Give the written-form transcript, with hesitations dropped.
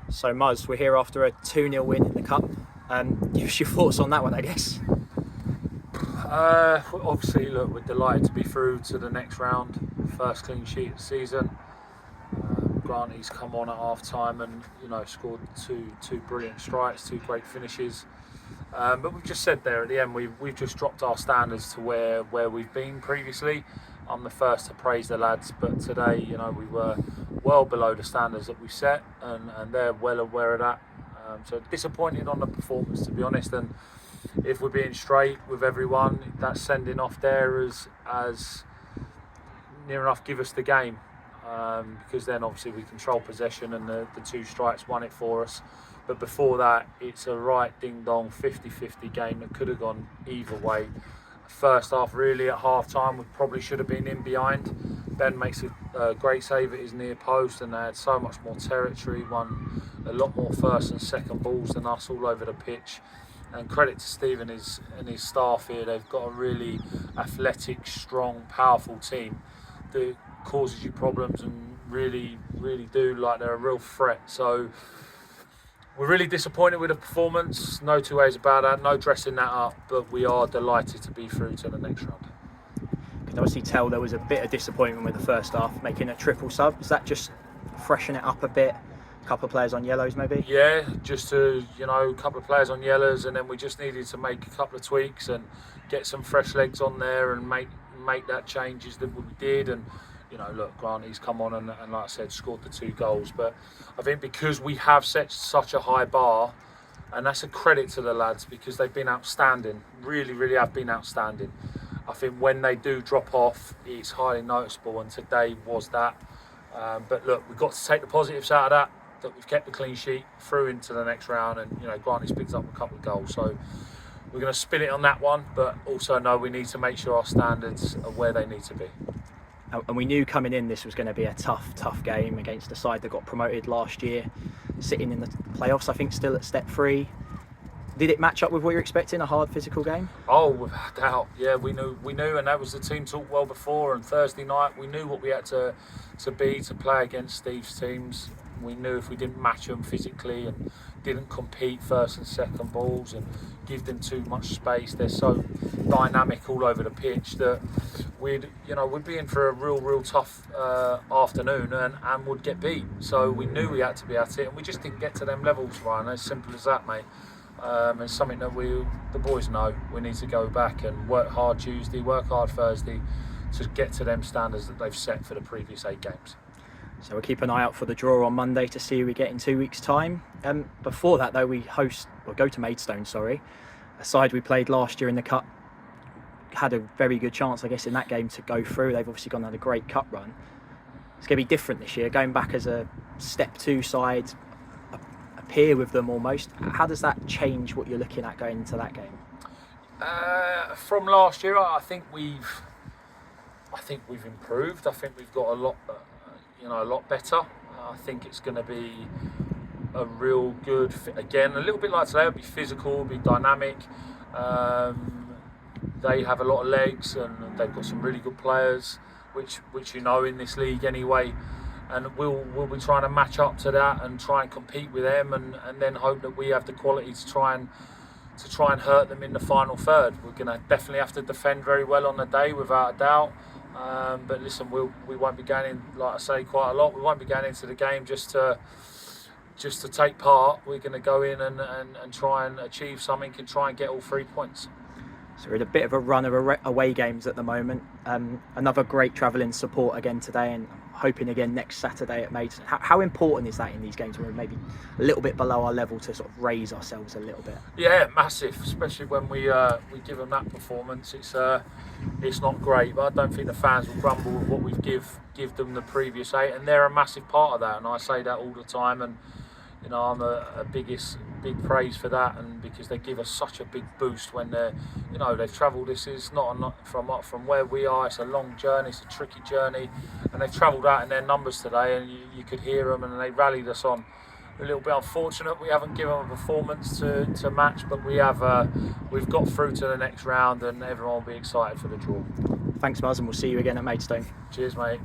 So Muzz, we're here after a 2-0 win in the Cup. Give us your thoughts on that one, I guess. Obviously, look, we're delighted to be through to the next round. First clean sheet of the season. Grant, he's come on at half time and scored two brilliant strikes, two great finishes. But we've just said there at the end, we've just dropped our standards to where we've been previously. I'm the first to praise the lads, but today, we were well below the standards that we set, and they're well aware of that. So disappointed on the performance, to be honest. And if we're being straight with everyone, that sending off there as near enough give us the game, because then obviously we control possession and the two strikes won it for us. But before that, it's a right ding-dong 50-50 game that could have gone either way. First half, really, at half-time, we probably should have been in behind. Ben makes a great save at his near post, and they had so much more territory, won a lot more first and second balls than us all over the pitch. And credit to Steve and his staff here. They've got a really athletic, strong, powerful team that causes you problems and really do, like, they're a real threat. So we're really disappointed with the performance, no two ways about that, no dressing that up, but we are delighted to be through to the next round. You can obviously tell there was a bit of disappointment with the first half, making a triple sub. Is that just freshen it up a bit? A couple of players on yellows maybe? Yeah, just a couple of players on yellows, and then we just needed to make a couple of tweaks and get some fresh legs on there and make that changes that we did. And look, Grant, he's come on and like I said, scored the 2 goals. But I think because we have set such a high bar, and that's a credit to the lads because they've been outstanding, really have been outstanding. I think when they do drop off, it's highly noticeable, and today was that. But look, we've got to take the positives out of that we've kept the clean sheet through into the next round, and Grant has picked up a couple of goals. So we're going to spin it on that one, but also know we need to make sure our standards are where they need to be. And we knew coming in this was going to be a tough game against a side that got promoted last year, sitting in the playoffs, I think, still at step 3. Did it match up with what you're expecting, a hard physical game? Oh, without doubt. Yeah, we knew, and that was the team talk well before. And Thursday night, we knew what we had to play against Steve's teams. We knew if we didn't match them physically and didn't compete first and second balls and give them too much space, they're so dynamic all over the pitch that we'd be in for a real tough afternoon and would get beat. So we knew we had to be at it, and we just didn't get to them levels, Ryan. As simple as that, mate. It's something that the boys know. We need to go back and work hard Tuesday, work hard Thursday to get to them standards that they've set for the previous 8 games. So we'll keep an eye out for the draw on Monday to see who we get in 2 weeks' time. Before that, though, we go to Maidstone, a side we played last year in the Cup. Had a very good chance, I guess, in that game to go through. They've obviously gone on a great Cup run. It's going to be different this year, going back as a step 2 side, a peer with them almost. How does that change what you're looking at going into that game? From last year, I think we've improved. I think we've got a lot better. I think it's going to be a real good again, a little bit like today. It'll be physical, it'll be dynamic. They have a lot of legs, and they've got some really good players, which in this league anyway. And we'll be trying to match up to that and try and compete with them, and then hope that we have the quality to try and hurt them in the final third. We're going to definitely have to defend very well on the day, without a doubt. But listen, we won't be going in, like I say, quite a lot. We won't be going into the game just to take part. We're going to go in and try and achieve something and try and get all 3 points. So we're in a bit of a run of away games at the moment. Another great travelling support again today, and hoping again next Saturday at Maidstone. How important is that in these games when we're maybe a little bit below our level to sort of raise ourselves a little bit? Yeah, massive, especially when we give them that performance. It's not great, but I don't think the fans will grumble with what we've give them the previous 8, and they're a massive part of that. And I say that all the time, and I'm a big praise for that, and because they give us such a big boost when they've travelled. This is not from where we are. It's a long journey, it's a tricky journey, and they've travelled out in their numbers today, and you could hear them, and they rallied us on. A little bit unfortunate we haven't given them a performance to match, but we've got through to the next round, and everyone will be excited for the draw. Thanks, Muzz, and we'll see you again at Maidstone. Cheers, mate.